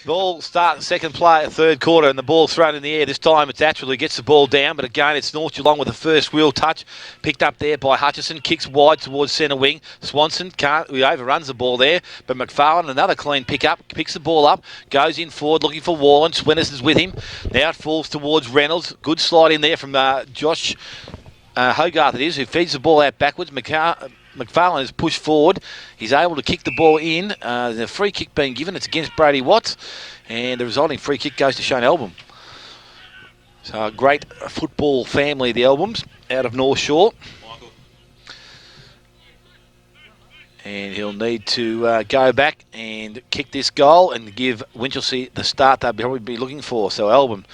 Ball start second play, third quarter, and the ball thrown in the air. This time it's Atchell who gets the ball down, but again it's North Geelong with the first wheel touch. Picked up there by Hutchison, kicks wide towards centre wing. Swanson he overruns the ball there, but McFarlane, another clean pick up, picks the ball up, goes in forward looking for Warland. Swinnis is with him. Now it falls towards Reynolds. Good slide in there from Josh Hogarth it is, who feeds the ball out backwards. McFarlane is pushed forward. He's able to kick the ball in. There's a free kick being given. It's against Brady Watts. And the resulting free kick goes to Shane Album. So a great football family, the Albums, out of North Shore. And he'll need to go back and kick this goal and give Winchelsea the start they'll probably be looking for. So Album,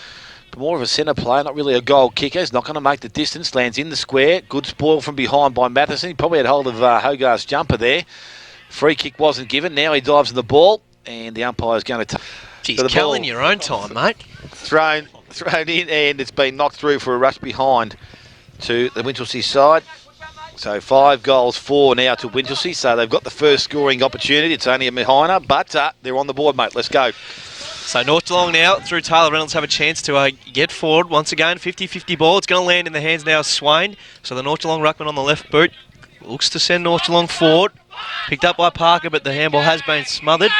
more of a centre player, not really a goal kicker. He's not going to make the distance. Lands in the square. Good spoil from behind by Matheson. He probably had hold of Hogarth's jumper there. Free kick wasn't given. Now he dives in the ball, and the umpire's going to... He's killing your own time, mate. Thrown in, and it's been knocked through for a rush behind to the Winchelsea side. So 5 goals, 4 now to Winchelsea. So they've got the first scoring opportunity. It's only a minor, but they're on the board, mate. Let's go. So North Geelong now, through Taylor Reynolds, have a chance to get forward once again. 50-50 ball. It's going to land in the hands now of Swain. So the North Geelong ruckman on the left boot looks to send North Geelong forward. Picked up by Parker, but the handball has been smothered.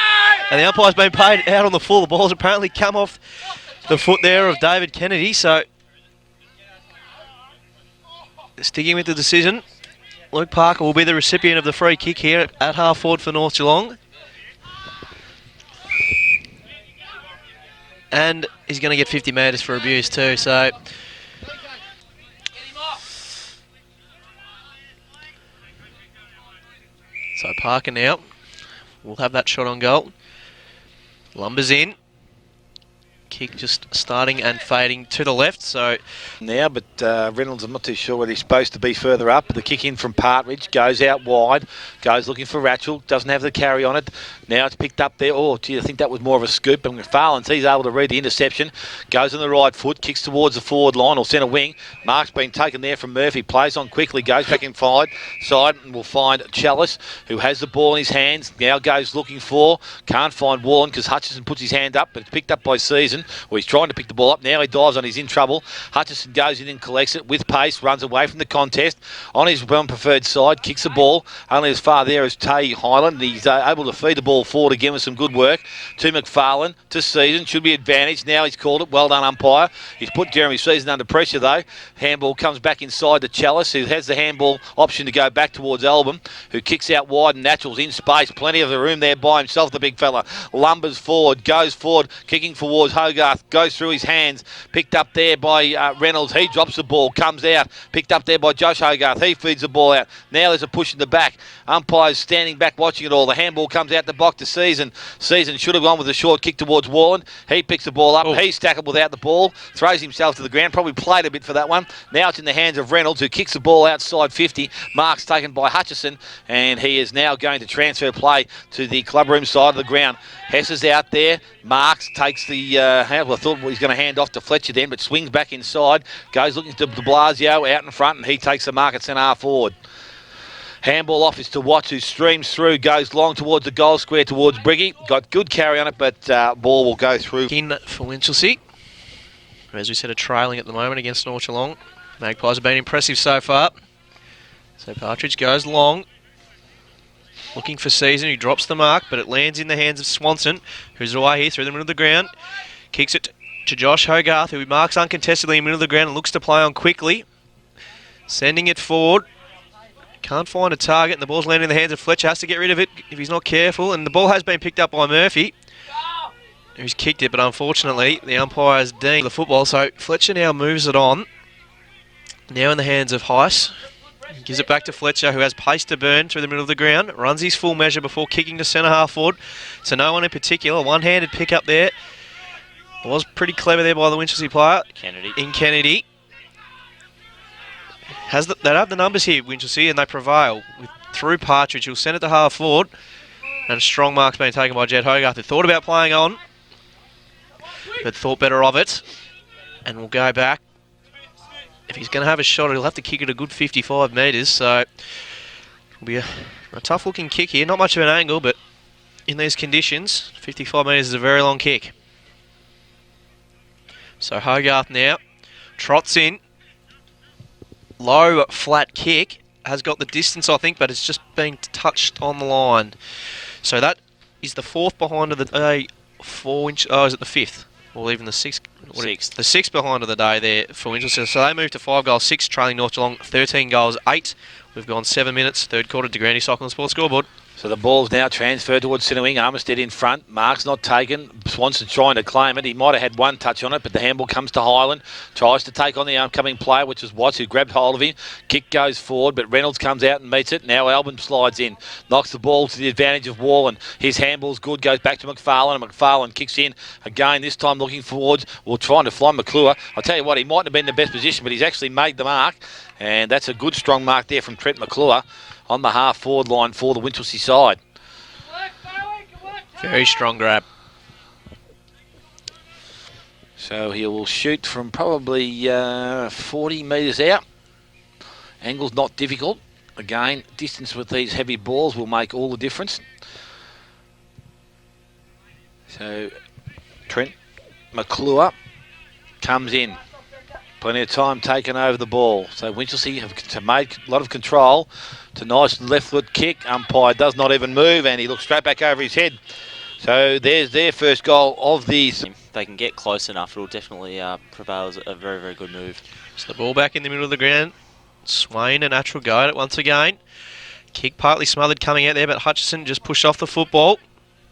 And the umpire's been paid out on the full. The ball's apparently come off the foot there of David Kennedy. So sticking with the decision, Luke Parker will be the recipient of the free kick here at half forward for North Geelong. And he's going to get 50 metres for abuse too, so... So Parker now will have that shot on goal. Lumbers in. Kick just starting and fading to the left, so... Now, but Reynolds, I'm not too sure whether he's supposed to be further up. The kick in from Partridge goes out wide, goes looking for Ratchell, doesn't have the carry on it. Now it's picked up there. Oh, gee, I think that was more of a scoop. But McFarlane, he's able to read the interception, goes on the right foot, kicks towards the forward line or centre wing. Mark's been taken there from Murphy, plays on quickly, goes back inside side, and will find Chalice, who has the ball in his hands. Now goes looking for, can't find Warren because Hutchison puts his hand up, but it's picked up by Season. Well, he's trying to pick the ball up. Now he dives on, he's in trouble. Hutchison goes in and collects it with pace, runs away from the contest. On his preferred side, kicks the ball. Only as far there as Tay Highland. He's able to feed the ball forward again with some good work. To McFarlane, to Season. Should be advantage. Now he's called it. Well done, umpire. He's put Jeremy Season under pressure, though. Handball comes back inside to Chalice, who has the handball option to go back towards Album, who kicks out wide, and Natural's in space. Plenty of the room there by himself, the big fella. Lumbers forward, goes forward, kicking towards Hogarth. Goes through his hands, picked up there by Reynolds. He drops the ball, comes out, picked up there by Josh Hogarth. He feeds the ball out. Now there's a push in the back. Umpire's standing back watching it all. The handball comes out the box to Season. Season should have gone with a short kick towards Warland. He picks the ball up. Oh. He's tackled without the ball, throws himself to the ground. Probably played a bit for that one. Now it's in the hands of Reynolds, who kicks the ball outside 50. Mark's taken by Hutchison, and he is now going to transfer play to the clubroom side of the ground. Hess is out there. Marks takes the handle. I thought he's going to hand off to Fletcher then, but swings back inside. Goes looking to de Blasio out in front, and he takes the mark at centre half forward. Handball off is to Watts, who streams through, goes long towards the goal square towards Briggy. Got good carry on it, but ball will go through. In for Winchelsea. As we said, a trailing at the moment against North Geelong. Magpies have been impressive so far. So Partridge goes long. Looking for Season, who drops the mark, but it lands in the hands of Swanson, who's away here through the middle of the ground. Kicks it to Josh Hogarth, who marks uncontestedly in the middle of the ground and looks to play on quickly. Sending it forward. Can't find a target, and the ball's landing in the hands of Fletcher. Has to get rid of it if he's not careful, and the ball has been picked up by Murphy, who's kicked it, but unfortunately the umpire's deemed the football, so Fletcher now moves it on. Now in the hands of Heiss. Gives it back to Fletcher, who has pace to burn through the middle of the ground. Runs his full measure before kicking to centre half forward. So no one in particular. One-handed pick up there. It was pretty clever there by the Winchelsea player. Kennedy. They have the numbers here, Winchelsea, and they prevail. Through Partridge, who'll send it to half forward. And a strong mark's been taken by Jed Hogarth, who thought about playing on, but thought better of it. And will go back. If he's going to have a shot, he'll have to kick it a good 55 metres, so it'll be a tough-looking kick here. Not much of an angle, but in these conditions. 55 metres is a very long kick. So Hogarth now trots in. Low, flat kick. Has got the distance, I think, but it's just been touched on the line. So that is the fourth behind of the day for Winchelsea. Oh, is it the fifth? Or even the sixth? Sixth. The sixth behind of the day there for Winchelsea. So they moved to 5 goals, 6 trailing North Geelong, 13 goals, 8. We've gone 7 minutes, third quarter to Granny Cycling Sports scoreboard. So the ball's now transferred towards centre wing. Armistead in front. Mark's not taken. Swanson's trying to claim it. He might have had one touch on it, but the handball comes to Highland. Tries to take on the oncoming player, which is Watts, who grabbed hold of him. Kick goes forward, but Reynolds comes out and meets it. Now Albin slides in. Knocks the ball to the advantage of Wallen. His handball's good. Goes back to McFarlane, and McFarlane kicks in. Again, this time looking forwards. Well, trying to fly McClure. I'll tell you what, he mightn't have been in the best position, but he's actually made the mark. And that's a good, strong mark there from Trent McClure on the half-forward line for the Winchelsea side. Very strong grab. So he will shoot from probably 40 metres out. Angle's not difficult. Again, distance with these heavy balls will make all the difference. So Trent McClure comes in. Plenty of time taken over the ball. So Winchelsea have made a lot of control. It's a nice left foot kick. Umpire does not even move, and he looks straight back over his head. So there's their first goal of the... If they can get close enough, it'll definitely prevail as a very, very good move. So the ball back in the middle of the ground. Swain, a natural go at it once again. Kick partly smothered coming out there, but Hutchison just pushed off the football.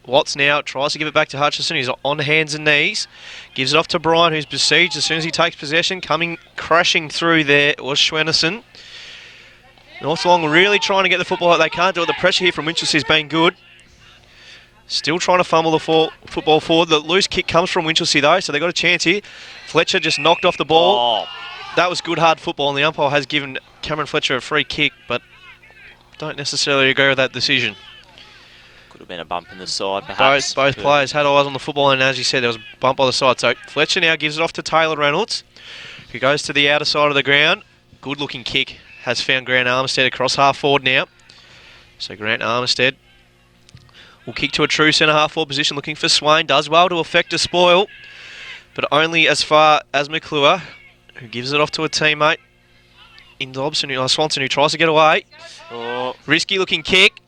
Watts now tries to give it back to Hutchison. He's on hands and knees. Gives it off to Brian, who's besieged as soon as he takes possession. Coming crashing through there was Schwennison. North Geelong really trying to get the football out. They can't do it. The pressure here from Winchelsea has been good. Still trying to fumble the football forward. The loose kick comes from Winchelsea though, so they've got a chance here. Fletcher just knocked off the ball. That was good hard football, and the umpire has given Cameron Fletcher a free kick, but don't necessarily agree with that decision. Could have been a bump in the side, perhaps. Both players had eyes on the football, and as you said, there was a bump by the side. So Fletcher now gives it off to Taylor Reynolds, who goes to the outer side of the ground. Good looking kick. Has found Grant Armistead across half forward now. So Grant Armistead will kick to a true centre half forward position, looking for Swain. Does well to effect a spoil, but only as far as McClure, who gives it off to a teammate in Swanson, who tries to get away. Risky looking kick.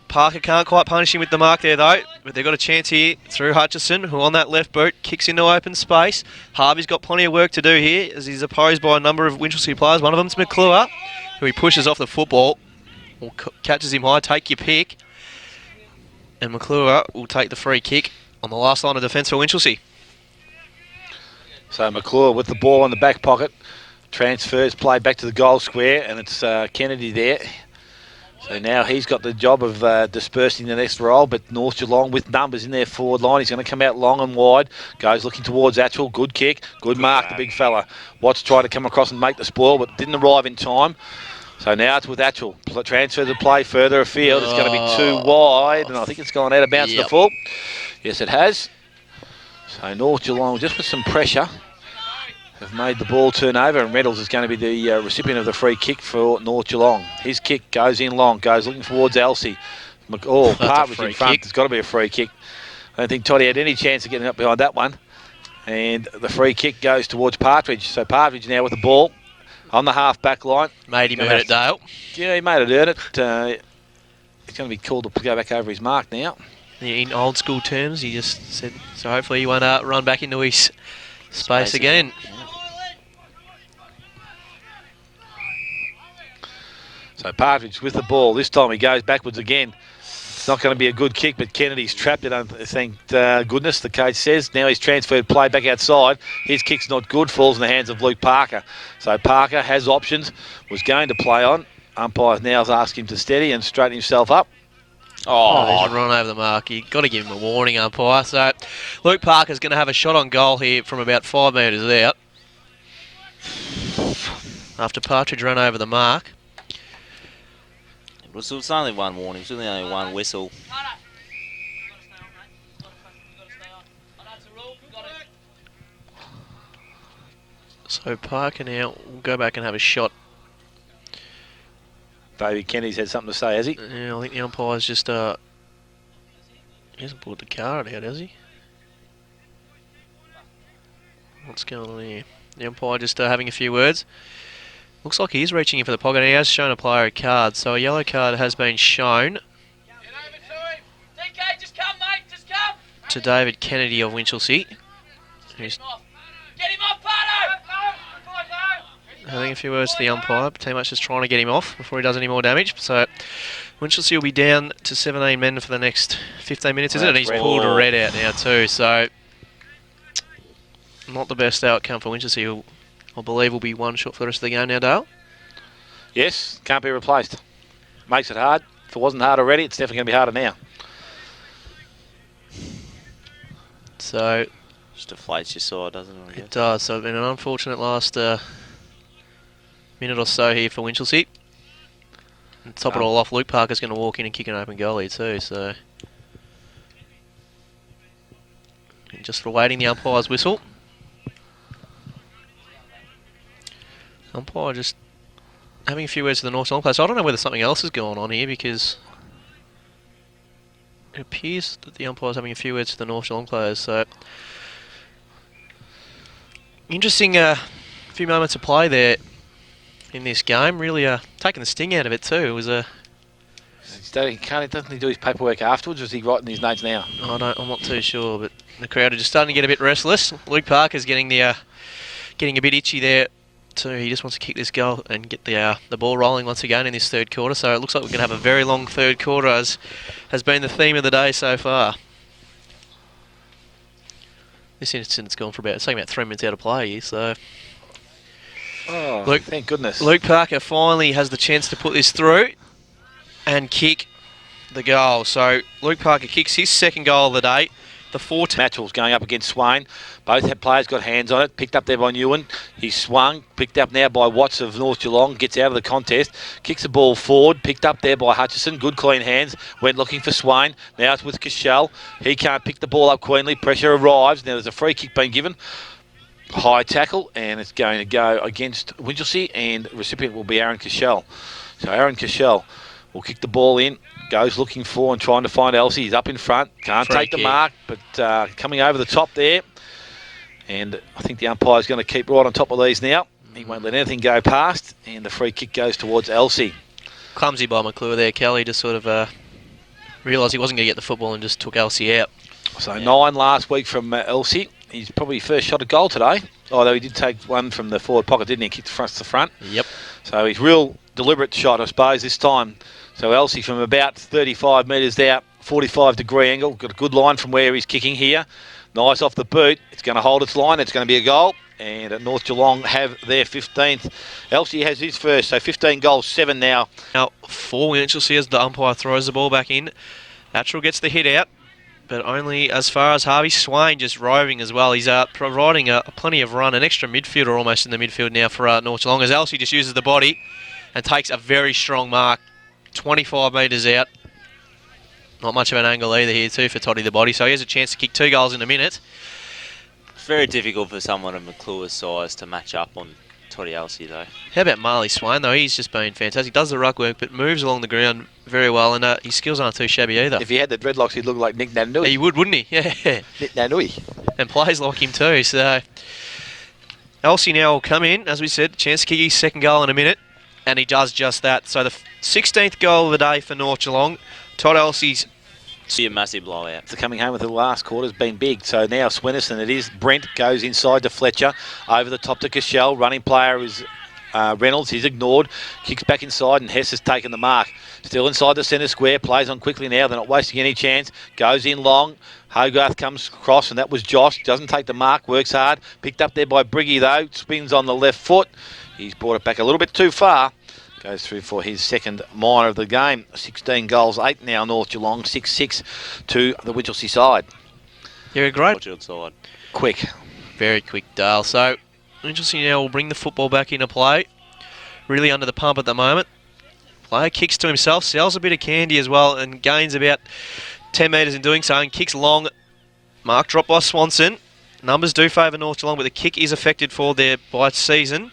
Parker can't quite punish him with the mark there though, but they've got a chance here through Hutchison, who on that left boot kicks into open space. Harvey's got plenty of work to do here as he's opposed by a number of Winchelsea players. One of them's McClure, who he pushes off the football, or catches him high. Take your pick. And McClure will take the free kick on the last line of defence for Winchelsea. So McClure with the ball in the back pocket. Transfers, play back to the goal square, and it's Kennedy there. So now he's got the job of dispersing the next roll, but North Geelong with numbers in their forward line. He's going to come out long and wide. Goes looking towards Atchell. Good kick. Good mark, the big fella. Watts tried to come across and make the spoil, but didn't arrive in time. So now it's with Atchell. Transfer the play further afield. It's going to be too wide, and I think it's gone out of bounds to the full. Yes, it has. So North Geelong, just with some pressure, have made the ball turn over, and Reynolds is going to be the recipient of the free kick for North Geelong. His kick goes in long, goes looking towards Elsie. Partridge in front. There's got to be a free kick. I don't think Toddy had any chance of getting up behind that one. And the free kick goes towards Partridge. So Partridge now with the ball on the half-back line. Made him earn it, Dale. Yeah, he made it earn it. He's going to be called to go back over his mark now. In old school terms, he just said, so hopefully he won't run back into his space again. So Partridge with the ball. This time he goes backwards again. It's not going to be a good kick, but Kennedy's trapped it, thank goodness, the coach says. Now he's transferred play back outside. His kick's not good, falls in the hands of Luke Parker. So Parker has options, was going to play on. Umpire now has asked him to steady and straighten himself up. He's run over the mark. You've got to give him a warning, umpire. So Luke Parker's going to have a shot on goal here from about 5 metres out. After Partridge ran over the mark. It was only one warning. It was only one whistle. So Parker now will go back and have a shot. David Kennedy's had something to say, has he? Yeah, I think the umpire's just He hasn't pulled the card out, has he? What's going on here? The umpire just having a few words. Looks like he is reaching in for the pocket. He has shown a player a card, so a yellow card has been shown to David Kennedy of Winchelsea. Who's having a few words to the umpire. Team much just trying to get him off before he does any more damage. So Winchelsea will be down to 17 men for the next 15 minutes, isn't it? He's pulled a red out now too, so not the best outcome for Winchelsea, who I believe will be one shot for the rest of the game now, Dale. Yes, can't be replaced. Makes it hard. If it wasn't hard already, it's definitely going to be harder now. So Just deflates your side, doesn't it? it does. So it's been an unfortunate last minute or so here for Winchelsea. And to top it all off, Luke Parker's going to walk in and kick an open goalie too. So just awaiting the umpire's whistle. Umpire just having a few words to the North Geelong players. I don't know whether something else is going on here, because it appears that the umpire's having a few words to the North Geelong players. So interesting few moments of play there in this game. Really taking the sting out of it too. It was a... Doesn't he do his paperwork afterwards, or is he writing his notes now? I'm not too sure, but the crowd are just starting to get a bit restless. Luke Parker's getting a bit itchy there too. He just wants to kick this goal and get the ball rolling once again in this third quarter. So it looks like we're going to have a very long third quarter, as has been the theme of the day so far. This instance gone for it's taking about 3 minutes out of play here, so... Oh, thank goodness. Luke Parker finally has the chance to put this through and kick the goal. So Luke Parker kicks his second goal of the day. The 14. Matchell's going up against Swain. Both players got hands on it. Picked up there by Newen. He swung. Picked up now by Watts of North Geelong. Gets out of the contest. Kicks the ball forward. Picked up there by Hutchison. Good clean hands. Went looking for Swain. Now it's with Cashel. He can't pick the ball up cleanly. Pressure arrives. Now there's a free kick being given. High tackle. And it's going to go against Winchelsea. And the recipient will be Aaron Cashel. So Aaron Cashel will kick the ball in. Goes looking for and trying to find Elsie. He's up in front. Can't take the mark, but coming over the top there. And I think the umpire's going to keep right on top of these now. He won't let anything go past. And the free kick goes towards Elsie. Clumsy by McClure there. Kelly just sort of realised he wasn't going to get the football and just took Elsie out. So 9 last week from Elsie. He's probably first shot at goal today. Although he did take one from the forward pocket, didn't he? Kicked front to front. Yep. So he's real deliberate shot, I suppose, this time. So Elsie from about 35 metres out, 45-degree angle. Got a good line from where he's kicking here. Nice off the boot. It's going to hold its line. It's going to be a goal. And North Geelong have their 15th. Elsie has his first, so 15 goals, 7 now. Now, for Winchelsea as the umpire throws the ball back in. Attrell gets the hit out, but only as far as Harvey Swain just roving as well. He's providing plenty of run, an extra midfielder almost in the midfield now for North Geelong, as Elsie just uses the body and takes a very strong mark. 25 metres out. Not much of an angle either here too for Toddy the body, so he has a chance to kick 2 goals in a minute. It's very difficult for someone of McClure's size to match up on Toddy Elsie though. How about Marley Swain though? He's just been fantastic. Does the ruck work, but moves along the ground very well, and his skills aren't too shabby either. If he had the dreadlocks, he'd look like Nick Nanui. He would, wouldn't he? Yeah. Nick Nanui. And plays like him too, so... Elsie now will come in, as we said, chance to kick his second goal in a minute. And he does just that. So the 16th goal of the day for North Geelong. Todd Elsie's... See a massive blowout. So coming home with the last quarter's been big. So now Swennerson it is. Brent goes inside to Fletcher. Over the top to Cashel. Running player is Reynolds. He's ignored. Kicks back inside and Hess has taken the mark. Still inside the centre square. Plays on quickly now. They're not wasting any chance. Goes in long. Hogarth comes across and that was Josh. Doesn't take the mark. Works hard. Picked up there by Briggy though. Spins on the left foot. He's brought it back a little bit too far. Goes through for his second minor of the game. 16 goals, 8 now North Geelong. 6-6 to the Winchelsea side. You're a great... Side. Quick. Very quick, Dale. So, Winchelsea now will bring the football back into play. Really under the pump at the moment. Player kicks to himself, sells a bit of candy as well, and gains about 10 metres in doing so, and kicks long. Mark drop by Swanson. Numbers do favour North Geelong, but the kick is affected for their by season.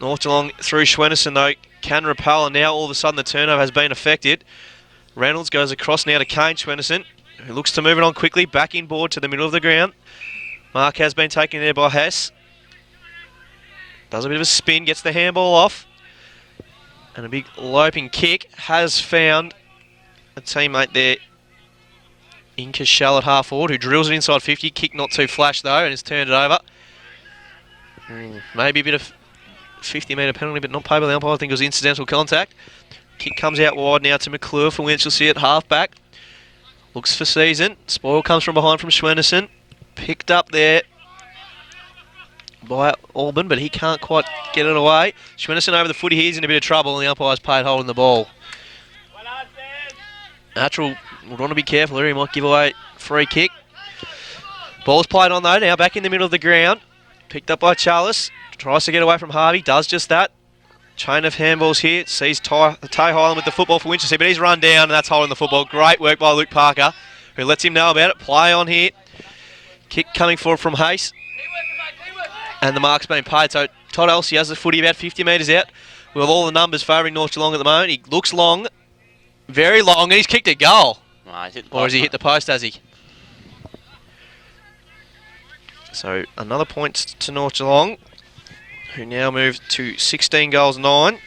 North Geelong through Schwennerson though can repel, and now all of a sudden the turnover has been affected. Reynolds goes across now to Kane Schwennerson, who looks to move it on quickly, back inboard to the middle of the ground. Mark has been taken there by Hess. Does a bit of a spin, gets the handball off. And a big loping kick has found a teammate there in Cashel at half forward, who drills it inside 50. Kick not too flash though, and has turned it over. Maybe a bit of 50-metre penalty, but not paid by the umpire. I think it was incidental contact. Kick comes out wide now to McClure for Winchelsea at half-back. Looks for Season. Spoil comes from behind from Schwenderson. Picked up there by Auburn, but he can't quite get it away. Schwenderson over the footy. He's in a bit of trouble, and the umpire's paid holding the ball. Natural would want to be careful here. He might give away free kick. Ball's played on though, now back in the middle of the ground. Picked up by Charles. Tries to get away from Harvey. Does just that. Chain of handballs here. Sees Ty Highland with the football for Winchelsea, but he's run down and that's holding the football. Great work by Luke Parker, who lets him know about it. Play on here. Kick coming forward from Hayes. And the mark's been paid. So Todd Elsey has the footy about 50 metres out, with all the numbers favouring North Geelong at the moment. He looks long. Very long, and he's kicked a goal. Or has he hit the post, has he? So another point to North Geelong, who now move to 16 goals 9,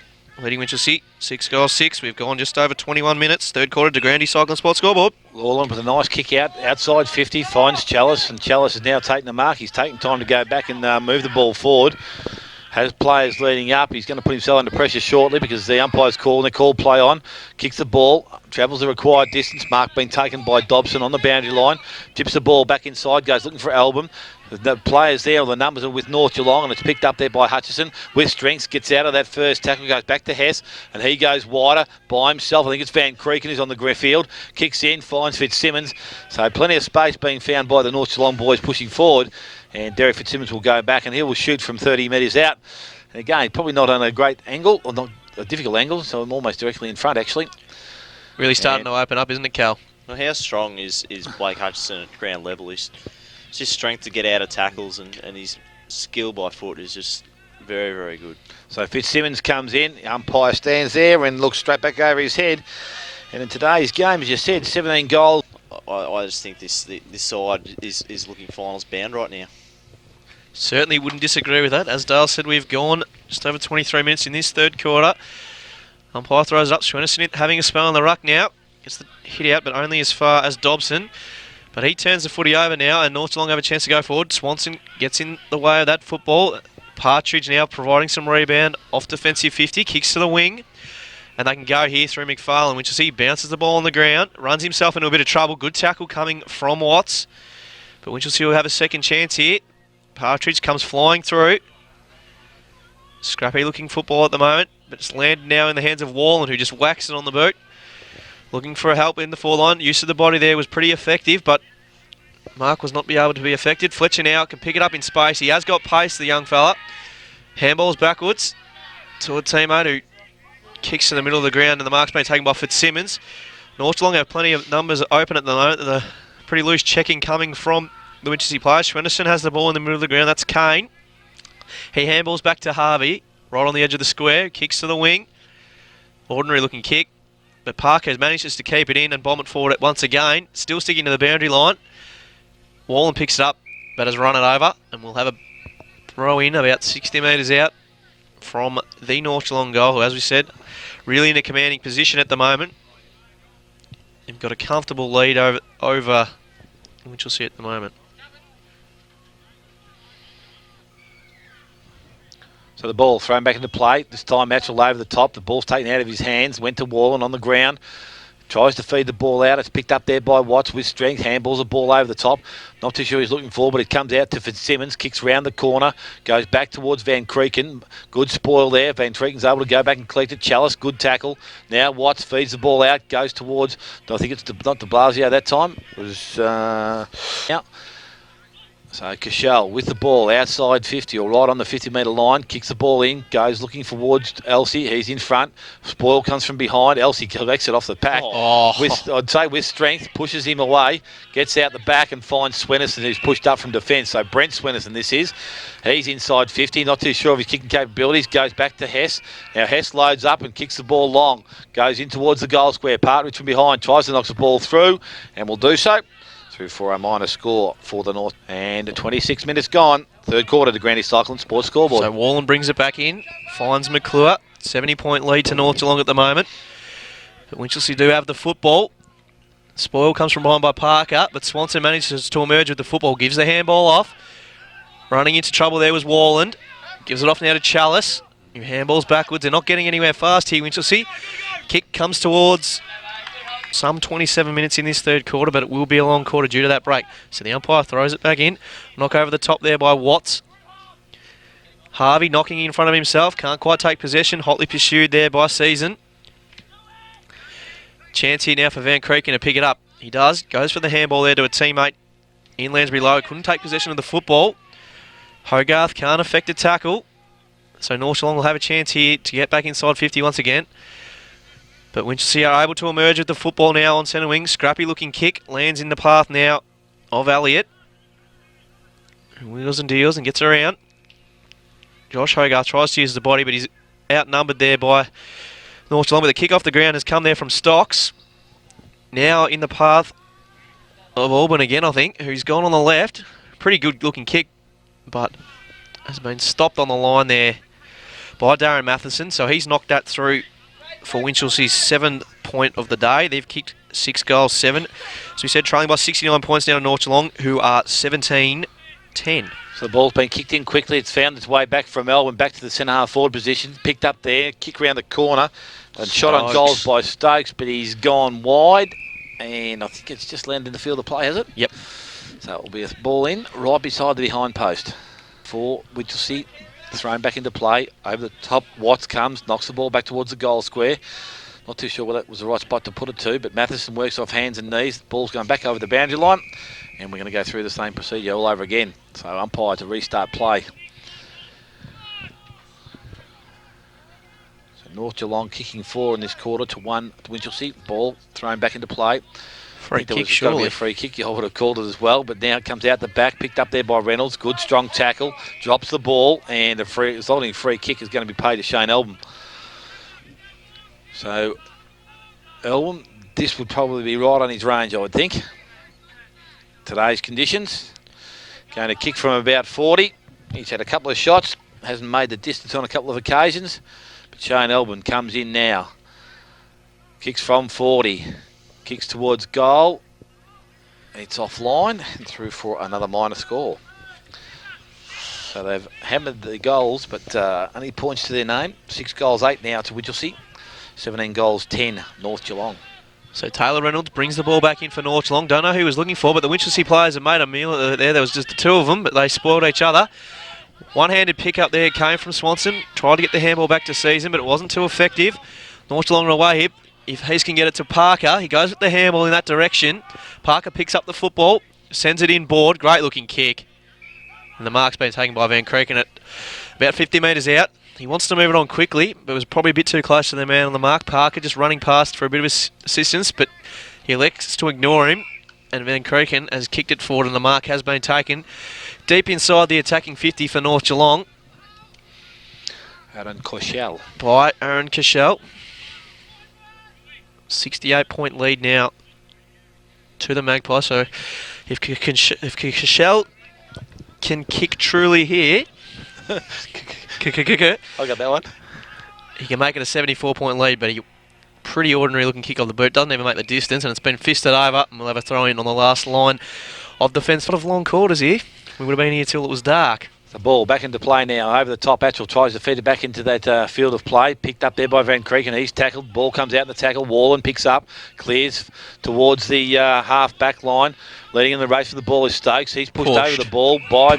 leading Winchelsea 6 goals 6. We've gone just over 21 minutes. Third quarter to Grandy Cycling Sport scoreboard. Lawland with a nice kick outside 50, finds Chalice, and Chalice has now taken the mark. He's taken time to go back and move the ball forward. Has players leading up. He's going to put himself under pressure shortly because the umpire's call, and they call play on. Kicks the ball, travels the required distance. Mark being taken by Dobson on the boundary line. Tips the ball back inside, goes looking for Album. The players there, or the numbers are with North Geelong, and it's picked up there by Hutchison. With strength, gets out of that first tackle, goes back to Hess, and he goes wider by himself. I think it's Van Creeken who's on the field. Kicks in, finds Fitzsimmons. So plenty of space being found by the North Geelong boys pushing forward. And Derek Fitzsimmons will go back, and he will shoot from 30 metres out. And again, probably not on a great angle, or not a difficult angle, so I'm almost directly in front, actually. Really starting to open up, isn't it, Cal? Well, how strong is Blake Hutchison at ground level? It's just strength to get out of tackles, and his skill by foot is just very, very good. So Fitzsimmons comes in, the umpire stands there and looks straight back over his head. And in today's game, as you said, 17 goals. I just think this side is looking finals bound right now. Certainly wouldn't disagree with that. As Dale said, we've gone just over 23 minutes in this third quarter. Umpire throws it up. Schwenderson having a spell on the ruck now. Gets the hit out, but only as far as Dobson. But he turns the footy over now, and North Geelong have a chance to go forward. Swanson gets in the way of that football. Partridge now providing some rebound off defensive 50. Kicks to the wing. And they can go here through McFarlane, which is he bounces the ball on the ground. Runs himself into a bit of trouble. Good tackle coming from Watts. But Winchelsea will have a second chance here. Partridge comes flying through. Scrappy looking football at the moment, but it's landed now in the hands of Wallen, who just whacks it on the boot. Looking for help in the foreline. Use of the body there was pretty effective, but Mark was not able to be affected. Fletcher now can pick it up in space. He has got pace, the young fella. Handballs backwards to a teammate who kicks in the middle of the ground, and the mark's been taken by Fitzsimmons. North Geelong have plenty of numbers open at the moment. The pretty loose checking coming from the Winchelsea players. Schwenderson has the ball in the middle of the ground. That's Kane. He handballs back to Harvey, right on the edge of the square. Kicks to the wing. Ordinary looking kick. But Parker manages to keep it in and bomb it forward once again. Still sticking to the boundary line. Wallen picks it up, but has run it over. And we'll have a throw in about 60 metres out from the North Geelong goal, who, as we said, really in a commanding position at the moment. They've got a comfortable lead over Winchelsea at the moment. So the ball thrown back into play. This time Matchell over the top. The ball's taken out of his hands. Went to Wallen on the ground. Tries to feed the ball out. It's picked up there by Watts with strength. Handballs the ball over the top. Not too sure he's looking for, but it comes out to Fitzsimmons. Kicks round the corner. Goes back towards Van Creeken. Good spoil there. Van Creeken's able to go back and collect it. Chalice, good tackle. Now Watts feeds the ball out. Goes towards, I think it's not de Blasio that time. It was, yeah. So Cashel with the ball outside 50 or right on the 50-metre line, kicks the ball in, goes looking towards Elsie. He's in front. Spoil comes from behind. Elsie collects it off the pack. I'd say with strength, pushes him away, gets out the back and finds Swenison, who's pushed up from defence. So Brent Swenison this is. He's inside 50, not too sure of his kicking capabilities. Goes back to Hess. Now Hess loads up and kicks the ball long. Goes in towards the goal square. Partridge from behind tries to knock the ball through and will do so. Through for a minor score for the North. And 26 minutes gone. Third quarter to Granny Cyclone Sports scoreboard. So Wallen brings it back in. Finds McClure. 70-point lead to North Geelong at the moment. But Winchelsea do have the football. Spoil comes from behind by Parker, but Swanson manages to emerge with the football. Gives the handball off. Running into trouble there was Wallen. Gives it off now to Chalice. New handballs backwards. They're not getting anywhere fast here, Winchelsea. Kick comes towards some 27 minutes in this third quarter, but it will be a long quarter due to that break. So the umpire throws it back in. Knock over the top there by Watts. Harvey knocking in front of himself. Can't quite take possession. Hotly pursued there by Season. Chance here now for Van Kreken to pick it up. He does. Goes for the handball there to a teammate in Lansbury Low. Couldn't take possession of the football. Hogarth can't affect a tackle. So North Geelong will have a chance here to get back inside 50 once again. But Winchelsea are able to emerge with the football now on centre wing. Scrappy looking kick. Lands in the path now of Elliott. Wheels and deals and gets around. Josh Hogarth tries to use the body, but he's outnumbered there by North Geelong. But the kick off the ground has come there from Stocks. Now in the path of Auburn again, I think, who's gone on the left. Pretty good looking kick, but has been stopped on the line there by Darren Matheson. So he's knocked that through for Winchelsea's 7th point of the day. They've kicked 6 goals, 7. So we said trailing by 69 points now to North Geelong, who are 17-10. So the ball's been kicked in quickly. It's found its way back from Elwyn, back to the centre-half forward position. Picked up there, kick around the corner, and shot on goals by Stokes, but he's gone wide. And I think it's just landed in the field of play, has it? Yep. So it will be a ball in, right beside the behind post for Winchelsea. Thrown back into play. Over the top, Watts comes, knocks the ball back towards the goal square. Not too sure whether that was the right spot to put it to, but Matheson works off hands and knees. The ball's going back over the boundary line, and we're going to go through the same procedure all over again. So umpire to restart play. So North Geelong kicking 4 in this quarter to 1 to Winchelsea. Ball thrown back into play. Free kick, surely. Got to be a free kick. I would have called it as well, but now it comes out the back, picked up there by Reynolds. Good strong tackle, drops the ball, and the resulting free kick is going to be paid to Shane Elbin. So Elbin, this would probably be right on his range, I would think. Today's conditions, going to kick from about 40. He's had a couple of shots, hasn't made the distance on a couple of occasions, but Shane Elbin comes in now. Kicks from 40. Kicks towards goal. It's offline and through for another minor score. So they've hammered the goals, but only points to their name. 6 goals, 8 now to Winchelsea. 17 goals, 10 North Geelong. So Taylor Reynolds brings the ball back in for North Geelong. Don't know who he was looking for, but the Winchelsea players have made a meal there. There was just the 2 of them, but they spoiled each other. One-handed pick up there came from Swanson. Tried to get the handball back to Season, but it wasn't too effective. North Geelong away here. If Hayes can get it to Parker, he goes with the handball in that direction. Parker picks up the football, sends it in board. Great looking kick. And the mark's been taken by Van Kreken at about 50 metres out. He wants to move it on quickly, but it was probably a bit too close to the man on the mark. Parker just running past for a bit of assistance, but he elects to ignore him. And Van Kreken has kicked it forward, and the mark has been taken deep inside the attacking 50 for North Geelong. Aaron Cashel. By Aaron Cashel. 68-point lead now to the Magpies. So if Cashel can kick truly here, I got that one. He can make it a 74-point lead, but he pretty ordinary looking kick off the boot. Doesn't even make the distance, and it's been fisted over. And we'll have a throw in on the last line of defence. Sort of long quarters here. We would have been here till it was dark. The ball back into play now. Over the top, Atchell tries to feed it back into that field of play. Picked up there by Van Kreken. He's tackled. Ball comes out in the tackle. Wallen picks up. Clears towards the half-back line. Leading in the race for the ball is Stokes. He's pushed over the ball by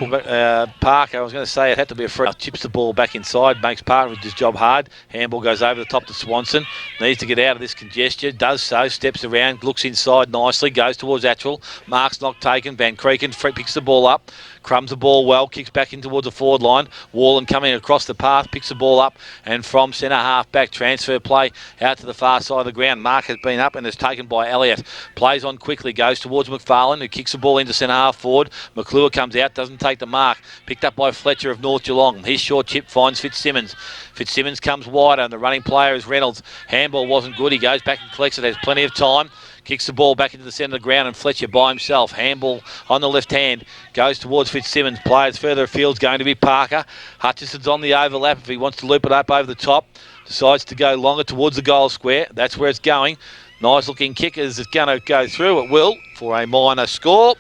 Parker. I was going to say it had to be a free. Chips the ball back inside, makes Partridge's job hard. Handball goes over the top to Swanson. Needs to get out of this congestion. Does so. Steps around. Looks inside nicely. Goes towards Attrell. Mark's not taken. Van Creeken picks the ball up. Crumbs the ball well. Kicks back in towards the forward line. Wallen coming across the path. Picks the ball up. And from centre half back. Transfer play out to the far side of the ground. Mark has been up and is taken by Elliott. Plays on quickly. Goes towards McFarlane, who kicks the ball into centre half forward. McClure comes out. Doesn't take the mark. Picked up by Fletcher of North Geelong. His short chip finds Fitzsimmons. Fitzsimmons comes wider and the running player is Reynolds. Handball wasn't good. He goes back and collects it. There's plenty of time. Kicks the ball back into the centre of the ground and Fletcher by himself. Handball on the left hand. Goes towards Fitzsimmons. Players further afield is going to be Parker. Hutchison's on the overlap if he wants to loop it up over the top. Decides to go longer towards the goal square. That's where it's going. Nice looking kick as it's going to go through. It will for a minor score.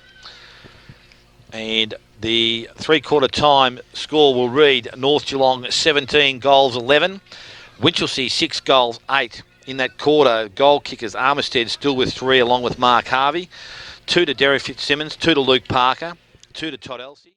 And the three-quarter time score will read North Geelong 17 goals 11. Winchelsea 6 goals 8. In that quarter, goal kickers Armistead still with 3 along with Mark Harvey. 2 to Derek Fitzsimmons, 2 to Luke Parker, 2 to Todd Elsey.